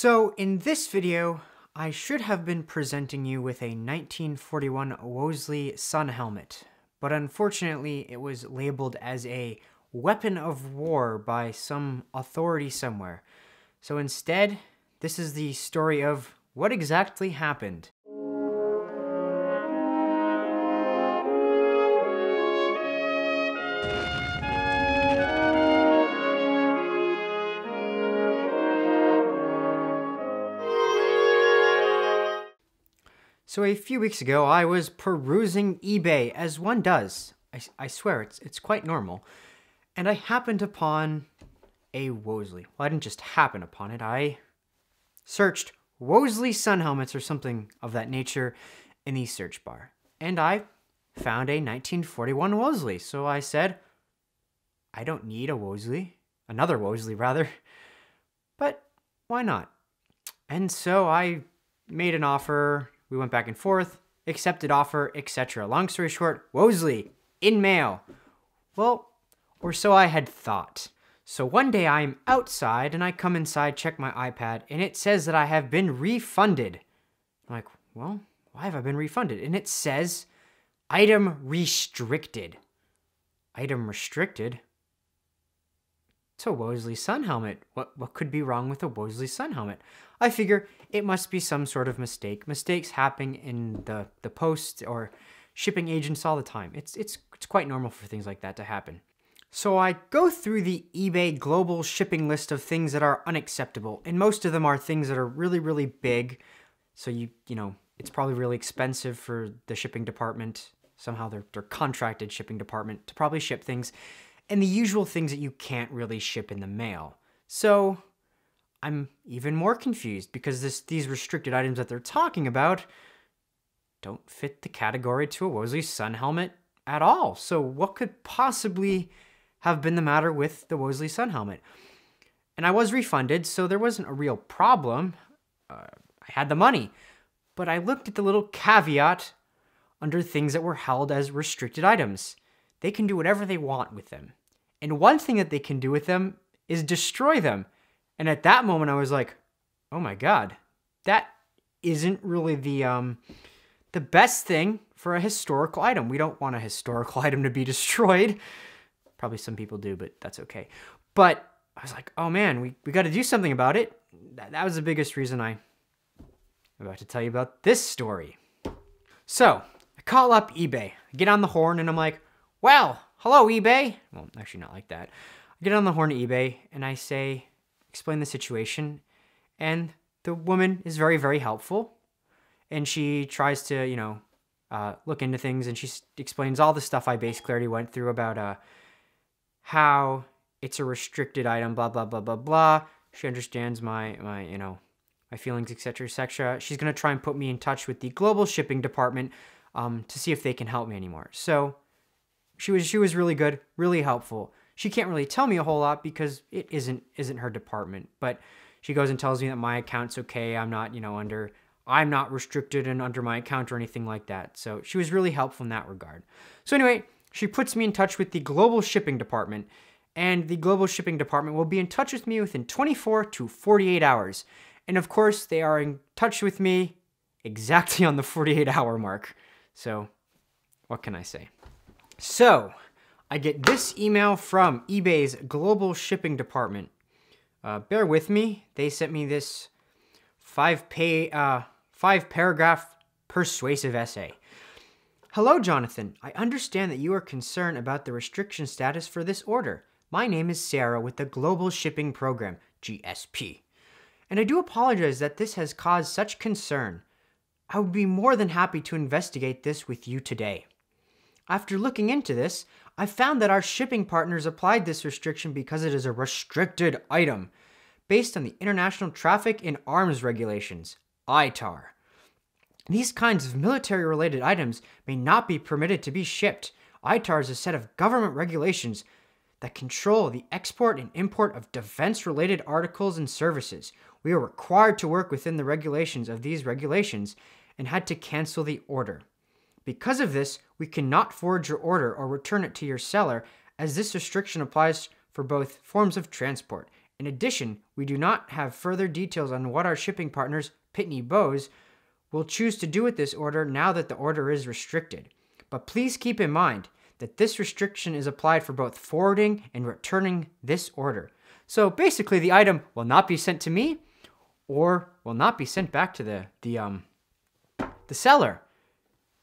So in this video, I should have been presenting you with a 1941 Wolseley Sun Helmet, but unfortunately it was labeled as a weapon of war by some authority somewhere. So instead, this is the story of what exactly happened. So a few weeks ago, I was perusing eBay, as one does. I swear, it's quite normal. And I happened upon a Wolseley. Well, I didn't just happen upon it. I searched Wolseley Sun Helmets or something of that nature in the search bar. And I found a 1941 Wolseley. So I said, I don't need a Wolseley. Another Wolseley, rather. But why not? And so I made an offer. We went back and forth, accepted offer, etc. Long story short, Wolseley, in mail. Well, or so I had thought. So one day I'm outside and I come inside, check my iPad, and it says that I have been refunded. I'm like, well, why have I been refunded? And it says, item restricted. Item restricted? It's a Wolseley Sun Helmet. What could be wrong with a Wolseley Sun Helmet? I figure it must be some sort of mistake. Mistakes happen in the post or shipping agents all the time. It's quite normal for things like that to happen. So I go through the eBay global shipping list of things that are unacceptable, and most of them are things that are really, really big. So you know, it's probably really expensive for the shipping department. Somehow they're contracted shipping department to probably ship things. And the usual things that you can't really ship in the mail. So I'm even more confused because these restricted items that they're talking about don't fit the category to a Wolseley Sun Helmet at all. So what could possibly have been the matter with the Wolseley Sun Helmet? And I was refunded, so there wasn't a real problem. I had the money. But I looked at the little caveat under things that were held as restricted items. They can do whatever they want with them. And one thing that they can do with them is destroy them. And at that moment, I was like, oh my God, that isn't really the best thing for a historical item. We don't want a historical item to be destroyed. Probably some people do, but that's okay. But I was like, oh man, we got to do something about it. That was the biggest reason I'm about to tell you about this story. So I call up eBay, I get on the horn, and I'm like, well, hello, eBay. Well, actually not like that. I get on the horn at eBay and I say, explain the situation. And the woman is very, very helpful. And she tries to, you know, look into things. And she explains all the stuff I basically already went through about how it's a restricted item, blah, blah, blah, blah, blah. She understands my feelings, etc., etc. She's going to try and put me in touch with the global shipping department to see if they can help me anymore. So she was really good, really helpful. She can't really tell me a whole lot because it isn't her department, but she goes and tells me that my account's okay. I'm not, I'm not restricted and under my account or anything like that. So she was really helpful in that regard. So anyway, she puts me in touch with the global shipping department, and the global shipping department will be in touch with me within 24 to 48 hours. And of course, they are in touch with me exactly on the 48-hour mark. So what can I say? So, I get this email from eBay's global shipping department. Bear with me. They sent me this five-paragraph persuasive essay. Hello, Jonathan. I understand that you are concerned about the restriction status for this order. My name is Sarah with the Global Shipping Program, GSP. And I do apologize that this has caused such concern. I would be more than happy to investigate this with you today. After looking into this, I found that our shipping partners applied this restriction because it is a restricted item, based on the International Traffic in Arms Regulations, ITAR. These kinds of military-related items may not be permitted to be shipped. ITAR is a set of government regulations that control the export and import of defense-related articles and services. We are required to work within the regulations of these regulations and had to cancel the order. Because of this, we cannot forward your order or return it to your seller, as this restriction applies for both forms of transport, In addition, we do not have further details on what our shipping partners, Pitney Bowes, will choose to do with this order now that the order is restricted. But please keep in mind that this restriction is applied for both forwarding and returning this order. So basically, the item will not be sent to me or will not be sent back to the seller.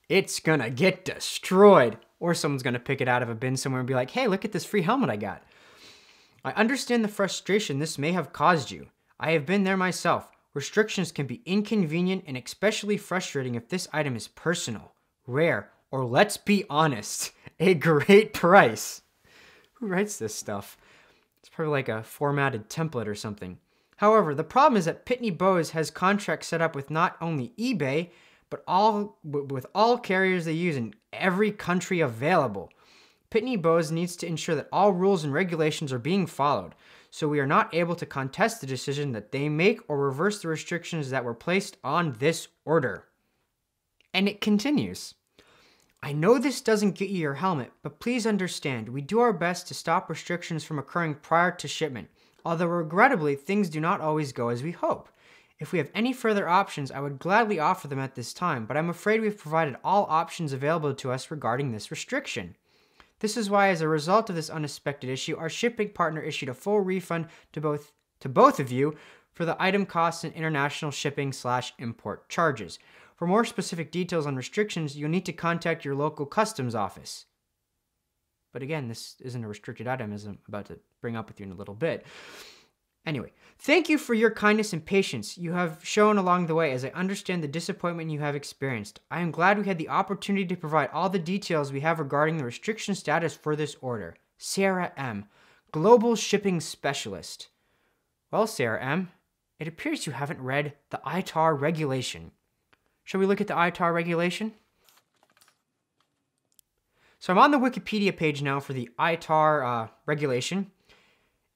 It's gonna get destroyed, or someone's gonna pick it out of a bin somewhere and be like, hey, look at this free helmet I got. I understand the frustration this may have caused you. I have been there myself. Restrictions can be inconvenient and especially frustrating if this item is personal, rare, or let's be honest, a great price. Who writes this stuff? It's probably like a formatted template or something. However, the problem is that Pitney Bowes has contracts set up with not only eBay, but with all carriers they use in every country available. Pitney Bowes needs to ensure that all rules and regulations are being followed, so we are not able to contest the decision that they make or reverse the restrictions that were placed on this order. And it continues. I know this doesn't get you your helmet, but please understand, we do our best to stop restrictions from occurring prior to shipment, although regrettably, things do not always go as we hope. If we have any further options, I would gladly offer them at this time, but I'm afraid we've provided all options available to us regarding this restriction. This is why, as a result of this unexpected issue, our shipping partner issued a full refund to both of you for the item costs and international shipping/import charges. For more specific details on restrictions, you'll need to contact your local customs office. But again, this isn't a restricted item, as I'm about to bring up with you in a little bit. Anyway, thank you for your kindness and patience you have shown along the way, as I understand the disappointment you have experienced. I am glad we had the opportunity to provide all the details we have regarding the restriction status for this order. Sarah M., Global Shipping Specialist. Well, Sarah M., it appears you haven't read the ITAR regulation. Shall we look at the ITAR regulation? So I'm on the Wikipedia page now for the ITAR regulation.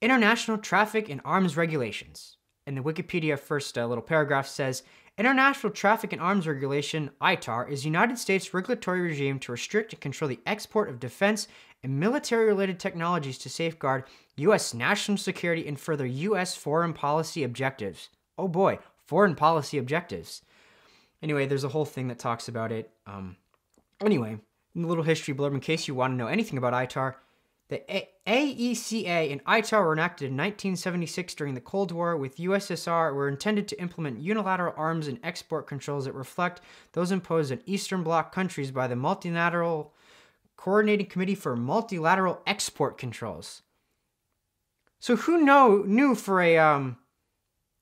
International Traffic in Arms Regulations. And the Wikipedia first little paragraph says, International Traffic in Arms Regulation, ITAR, is United States regulatory regime to restrict and control the export of defense and military-related technologies to safeguard U.S. national security and further U.S. foreign policy objectives. Oh boy, foreign policy objectives. Anyway, there's a whole thing that talks about it. Anyway, a little history blurb in case you want to know anything about ITAR. The AECA and ITAR were enacted in 1976 during the Cold War with USSR, were intended to implement unilateral arms and export controls that reflect those imposed on Eastern Bloc countries by the Multilateral Coordinating Committee for Multilateral Export Controls. So who knew for a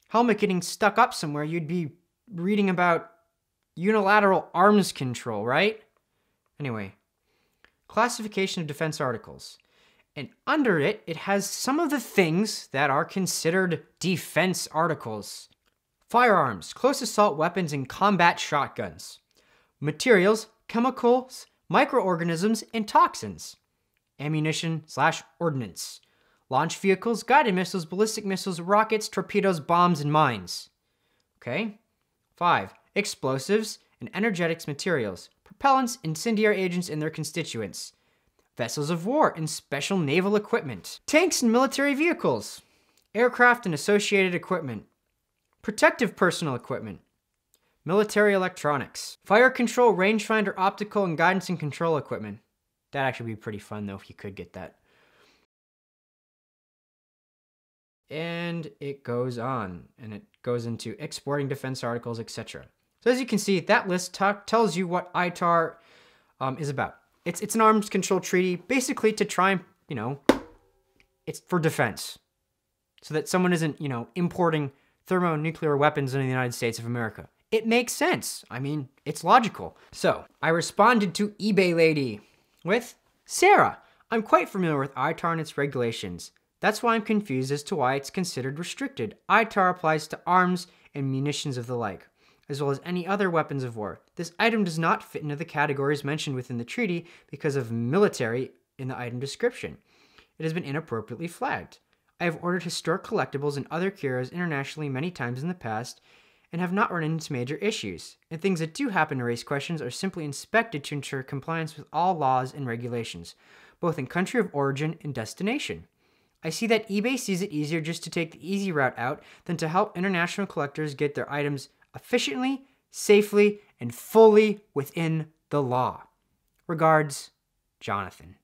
helmet getting stuck up somewhere, you'd be reading about unilateral arms control, right? Anyway, classification of defense articles. And under it, it has some of the things that are considered defense articles. Firearms, close assault weapons, and combat shotguns. Materials, chemicals, microorganisms, and toxins. Ammunition/ordnance. Launch vehicles, guided missiles, ballistic missiles, rockets, torpedoes, bombs, and mines. Okay. 5. Explosives and energetics materials. Propellants, incendiary agents, and their constituents. Vessels of war and special naval equipment. Tanks and military vehicles. Aircraft and associated equipment. Protective personal equipment. Military electronics. Fire control, rangefinder, optical, and guidance and control equipment. That'd actually be pretty fun though if you could get that. And it goes on, and it goes into exporting defense articles, etc. So as you can see, that list tells you what ITAR is about. It's an arms control treaty, basically to try and, it's for defense. So that someone isn't, importing thermonuclear weapons into the United States of America. It makes sense. I mean, it's logical. So, I responded to eBay Lady with, Sarah, I'm quite familiar with ITAR and its regulations. That's why I'm confused as to why it's considered restricted. ITAR applies to arms and munitions of the like, as well as any other weapons of war. This item does not fit into the categories mentioned within the treaty because of military in the item description. It has been inappropriately flagged. I have ordered historic collectibles and other curios internationally many times in the past and have not run into major issues, and things that do happen to raise questions are simply inspected to ensure compliance with all laws and regulations, both in country of origin and destination. I see that eBay sees it easier just to take the easy route out than to help international collectors get their items efficiently, safely, and fully within the law. Regards, Jonathan.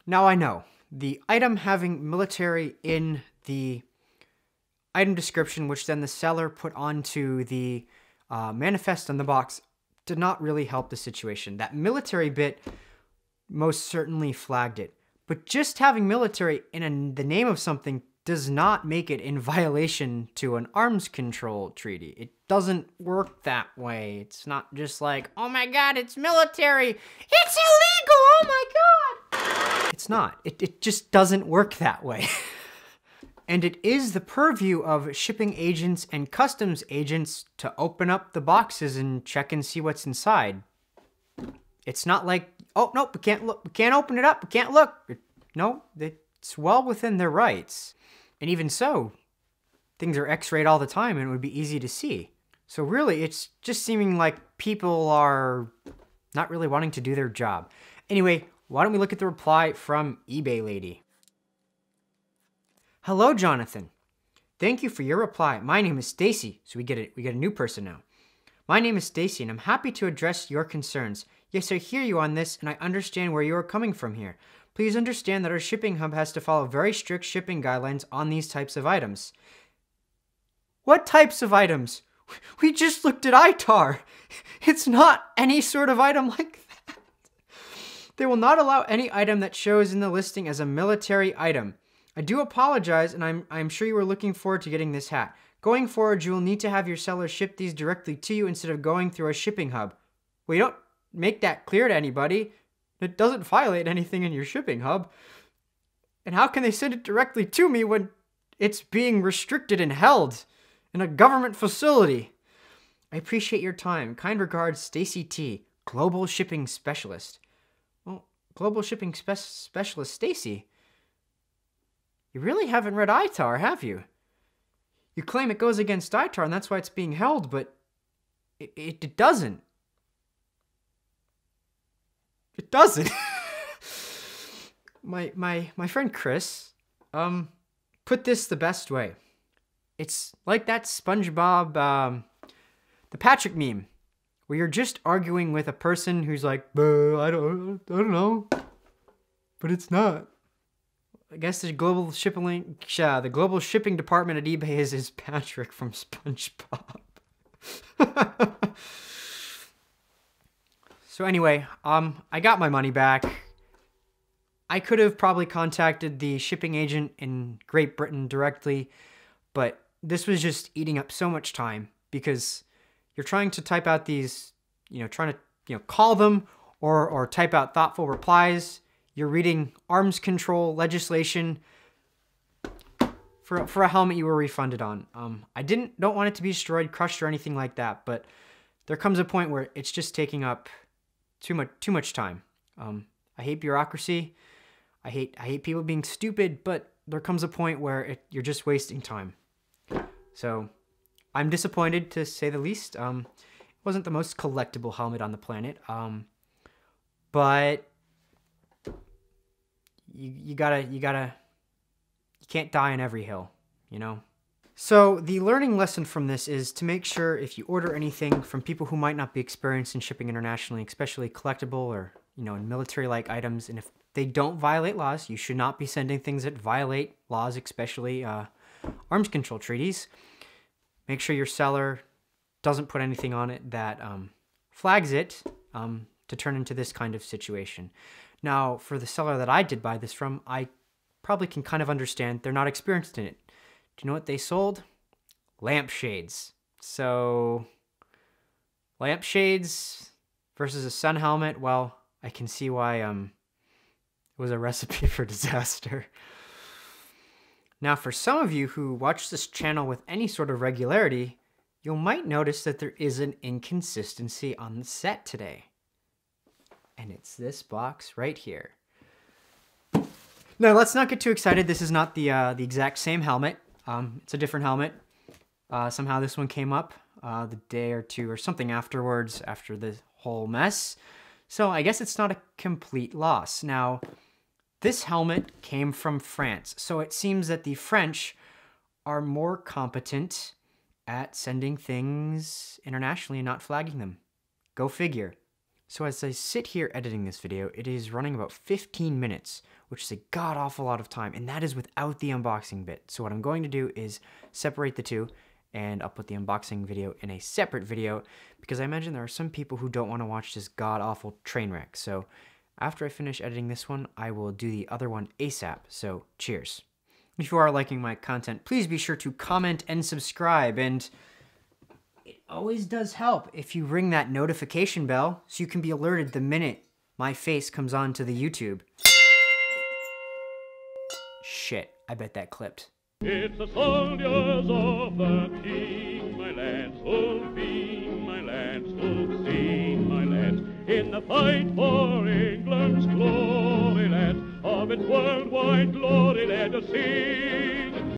Now I know, the item having military in the item description, which then the seller put onto the manifest on the box, did not really help the situation. That military bit most certainly flagged it. But just having military in the name of something does not make it in violation to an arms control treaty. It doesn't work that way. It's not just like, oh my god, it's military. It's illegal, oh my god. It's not. It just doesn't work that way. And it is the purview of shipping agents and customs agents to open up the boxes and check and see what's inside. It's not like, oh, no, we can't look, we can't open it up, we can't look. No, it's well within their rights. And even so, things are x-rayed all the time and it would be easy to see. So really, it's just seeming like people are not really wanting to do their job. Anyway, why don't we look at the reply from eBay Lady. Hello, Jonathan. Thank you for your reply. My name is Stacy. So we get a new person now. My name is Stacy, and I'm happy to address your concerns. Yes, I hear you on this, and I understand where you are coming from here. Please understand that our shipping hub has to follow very strict shipping guidelines on these types of items. What types of items? We just looked at ITAR. It's not any sort of item like that. They will not allow any item that shows in the listing as a military item. I do apologize, and I'm sure you were looking forward to getting this hat. Going forward, you will need to have your seller ship these directly to you instead of going through a shipping hub. Well, you don't make that clear to anybody. It doesn't violate anything in your shipping hub. And how can they send it directly to me when it's being restricted and held in a government facility? I appreciate your time. Kind regards, Stacy T, Global Shipping Specialist. Well, Global Shipping Specialist Stacy? You really haven't read ITAR, have you? You claim it goes against ITAR and that's why it's being held, but it doesn't. It doesn't. my friend Chris put this the best way. It's like that SpongeBob the Patrick meme where you're just arguing with a person who's like, I don't know, but it's not. I guess the global shipping department at eBay is Patrick from SpongeBob. So anyway, I got my money back. I could have probably contacted the shipping agent in Great Britain directly, but this was just eating up so much time because you're trying to type out these, call them or type out thoughtful replies. You're reading arms control legislation for a helmet you were refunded on. I don't want it to be destroyed, crushed, or anything like that, but there comes a point where it's just taking up too much time. I hate bureaucracy. I hate people being stupid, but there comes a point where you're just wasting time. So I'm disappointed, to say the least. It wasn't the most collectible helmet on the planet, but you can't die on every hill, you know? So the learning lesson from this is to make sure if you order anything from people who might not be experienced in shipping internationally, especially collectible or, in military-like items, and if they don't violate laws, you should not be sending things that violate laws, especially arms control treaties. Make sure your seller doesn't put anything on it that flags it to turn into this kind of situation. Now, for the seller that I did buy this from, I probably can kind of understand they're not experienced in it. Do you know what they sold? Lampshades. So, lampshades versus a sun helmet, well, I can see why it was a recipe for disaster. Now, for some of you who watch this channel with any sort of regularity, you might notice that there is an inconsistency on the set today. And it's this box right here. Now, let's not get too excited. This is not the exact same helmet. It's a different helmet. Somehow this one came up the day or two or something afterwards, after the whole mess. So I guess it's not a complete loss. Now, This helmet came from France, so it seems that the French are more competent at sending things internationally and not flagging them. Go figure. So as I sit here editing this video, it is running about 15 minutes, which is a god-awful lot of time, and that is without the unboxing bit. So what I'm going to do is separate the two, and I'll put the unboxing video in a separate video, because I imagine there are some people who don't want to watch this god-awful train wreck. So after I finish editing this one, I will do the other one ASAP. So cheers. If you are liking my content, please be sure to comment and subscribe, and it always does help if you ring that notification bell so you can be alerted the minute my face comes on to the YouTube. Shit, I bet that clipped. It's the soldiers of the King, my lads, who'll be my lads, who'll sing my lads, in the fight for England's glory, lads, of its worldwide glory, let us sing.